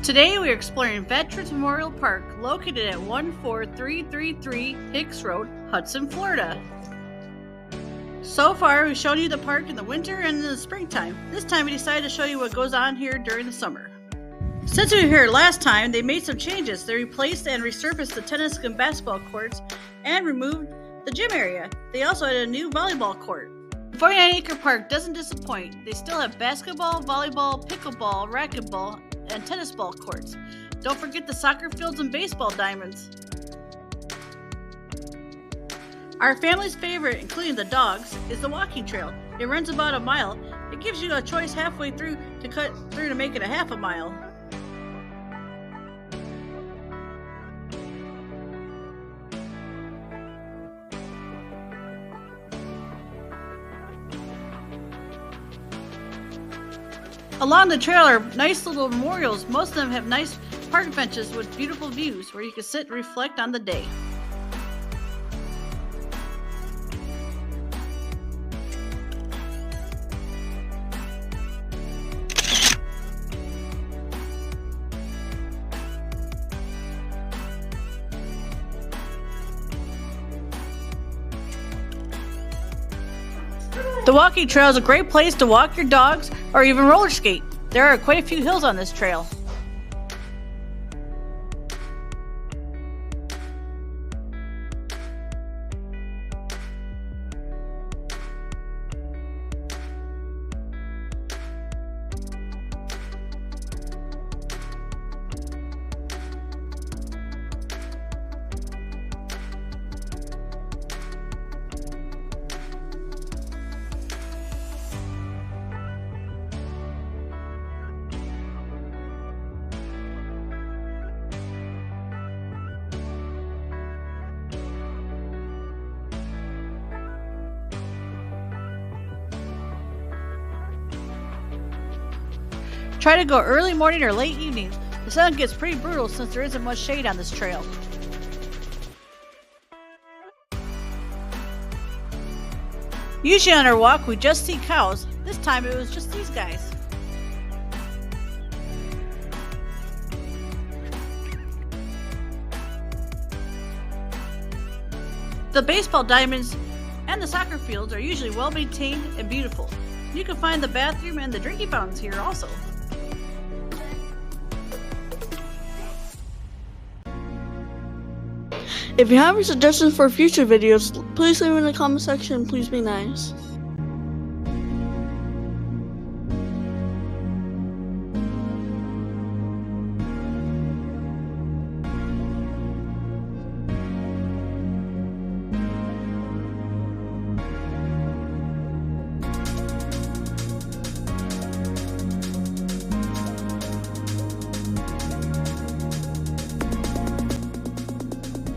Today we are exploring Veterans Memorial Park, located at 14333 Hicks Road, Hudson, Florida. So far, we've shown you the park in the winter and in the springtime. This time we decided to show you what goes on here during the summer. Since we were here last time, they made some changes. They replaced and resurfaced the tennis and basketball courts and removed the gym area. They also added a new volleyball court. 49-acre park doesn't disappoint. They still have basketball, volleyball, pickleball, racquetball, and tennis ball courts. Don't forget the soccer fields and baseball diamonds. Our family's favorite, including the dogs, is the walking trail. It runs about a mile. It gives you a choice halfway through to cut through to make it a half a mile. Along the trail are nice little memorials. Most of them have nice park benches with beautiful views where you can sit and reflect on the day. The walking trail is a great place to walk your dogs or even roller skate. There are quite a few hills on this trail. Try to go early morning or late evening. The sun gets pretty brutal since there isn't much shade on this trail. Usually on our walk we just see cows. This time it was just these guys. The baseball diamonds and the soccer fields are usually well maintained and beautiful. You can find the bathroom and the drinking fountains here also. If you have any suggestions for future videos, please leave them in the comment section. Please be nice.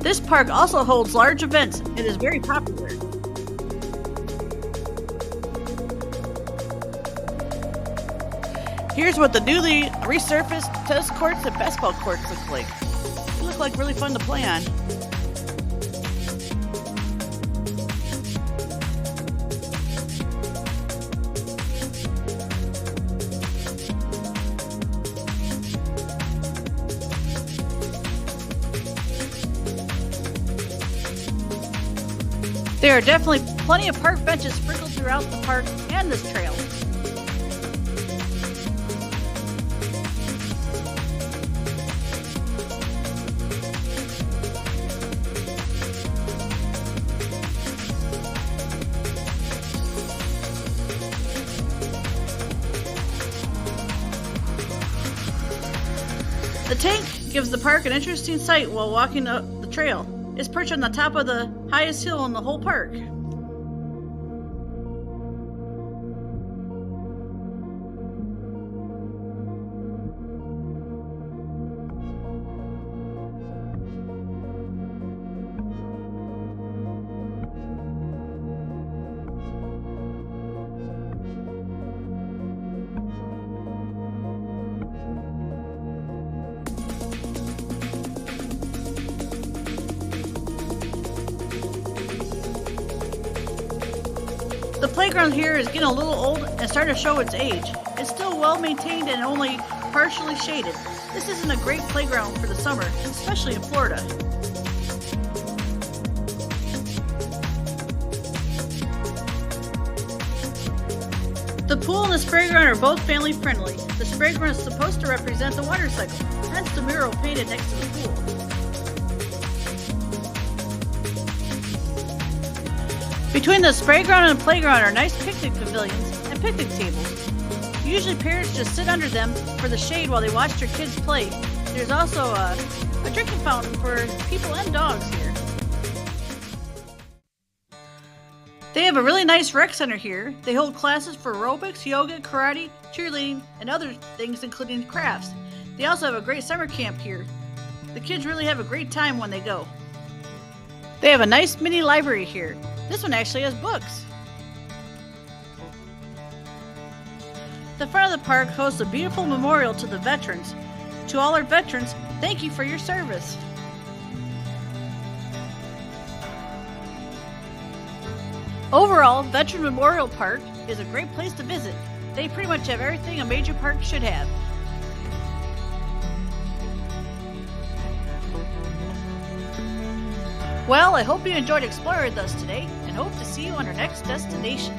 This park also holds large events and is very popular. Here's what the newly resurfaced tennis courts and basketball courts look like. They look like really fun to play on. There are definitely plenty of park benches sprinkled throughout the park and this trail. The tank gives the park an interesting sight while walking up the trail. It's perched on the top of the highest hill in the whole park. The playground here is getting a little old and starting to show its age. It's still well maintained and only partially shaded. This isn't a great playground for the summer, especially in Florida. The pool and the spray ground are both family friendly. The spray ground is supposed to represent the water cycle, hence the mural painted next to the pool. Between the spray ground and the playground are nice picnic pavilions and picnic tables. Usually parents just sit under them for the shade while they watch their kids play. There's also a drinking fountain for people and dogs here. They have a really nice rec center here. They hold classes for aerobics, yoga, karate, cheerleading, and other things including crafts. They also have a great summer camp here. The kids really have a great time when they go. They have a nice mini library here. This one actually has books. The front of the park hosts a beautiful memorial to the veterans. To all our veterans, thank you for your service. Overall, Veteran Memorial Park is a great place to visit. They pretty much have everything a major park should have. Well, I hope you enjoyed exploring with us today and hope to see you on our next destination.